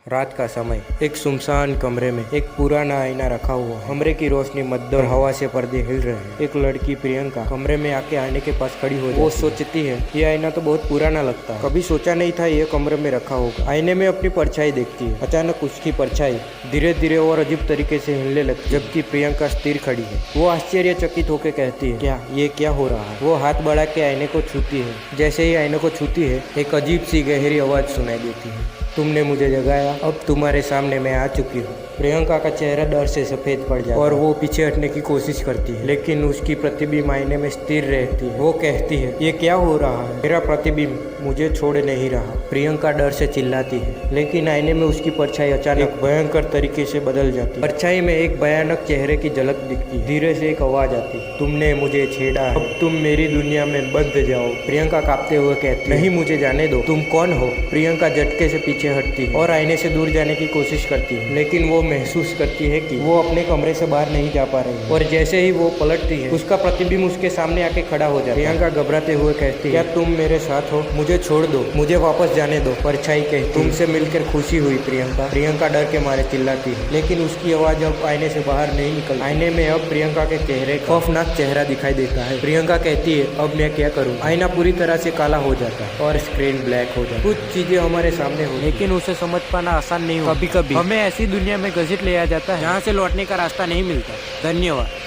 रात का समय, एक सुनसान कमरे में एक पुराना आईना रखा हुआ। कमरे की रोशनी मद्दर और हवा से पर्दे हिल रहे हैं। एक लड़की प्रियंका कमरे में आके आईने के पास खड़ी हो जाती है। वो सोचती है ये आईना तो बहुत पुराना लगता है, कभी सोचा नहीं था ये कमरे में रखा होगा। आईने में अपनी परछाई देखती है। अचानक उसकी परछाई धीरे धीरे और अजीब तरीके से हिलने लगती है, जबकि प्रियंका स्थिर खड़ी है। वो आश्चर्यचकित होकर कहती है, क्या हो रहा है। वो हाथ बढ़ा के आईने को छूती है। जैसे ही आईने को छूती है, एक अजीब सी गहरी आवाज सुनाई देती है, तुमने मुझे जगाया, अब तुम्हारे सामने मैं आ चुकी हूँ। प्रियंका का चेहरा डर से सफेद पड़ जाता है और वो पीछे हटने की कोशिश करती है, लेकिन उसकी प्रतिबिंब आईने में स्थिर रहती है। वो कहती है, ये क्या हो रहा है, मेरा प्रतिबिंब मुझे छोड़ नहीं रहा। प्रियंका डर से चिल्लाती है, लेकिन आईने में उसकी परछाई अचानक भयंकर तरीके से बदल जाती है। परछाई में एक भयानक चेहरे की झलक दिखती है। धीरे से एक आवाज आती है, तुमने मुझे छेड़ा, अब तुम मेरी दुनिया में बंध जाओ। प्रियंका कांपते हुए कहती है, नहीं, मुझे जाने दो। तुम कौन हो। प्रियंका झटके से पीछे हटती है और आईने से दूर जाने की कोशिश करती है, लेकिन वो महसूस करती है कि वो अपने कमरे से बाहर नहीं जा पा रही है। और जैसे ही वो पलटती है, उसका प्रतिबिंब उसके सामने आके खड़ा हो जाता है। प्रियंका घबराते हुए कहती है, क्या तुम मेरे साथ हो, मुझे छोड़ दो, मुझे वापस जाने दो। परछाई कहती, तुमसे मिलकर खुशी हुई प्रियंका। प्रियंका डर के मारे चिल्लाती है, लेकिन उसकी आवाज अब आईने से बाहर नहीं निकलती। आईने में अब प्रियंका के चेहरे खौफनाक चेहरा दिखाई देता है। प्रियंका कहती है, अब मैं क्या करूँ। आईना पूरी तरह से काला हो जाता है और स्क्रीन ब्लैक हो जाता है। कुछ चीजें हमारे सामने हो, लेकिन उसे समझ पाना आसान नहीं हो। कभी कभी हमें ऐसी दुनिया में घसीट लिया जाता है जहाँ से लौटने का रास्ता नहीं मिलता। धन्यवाद।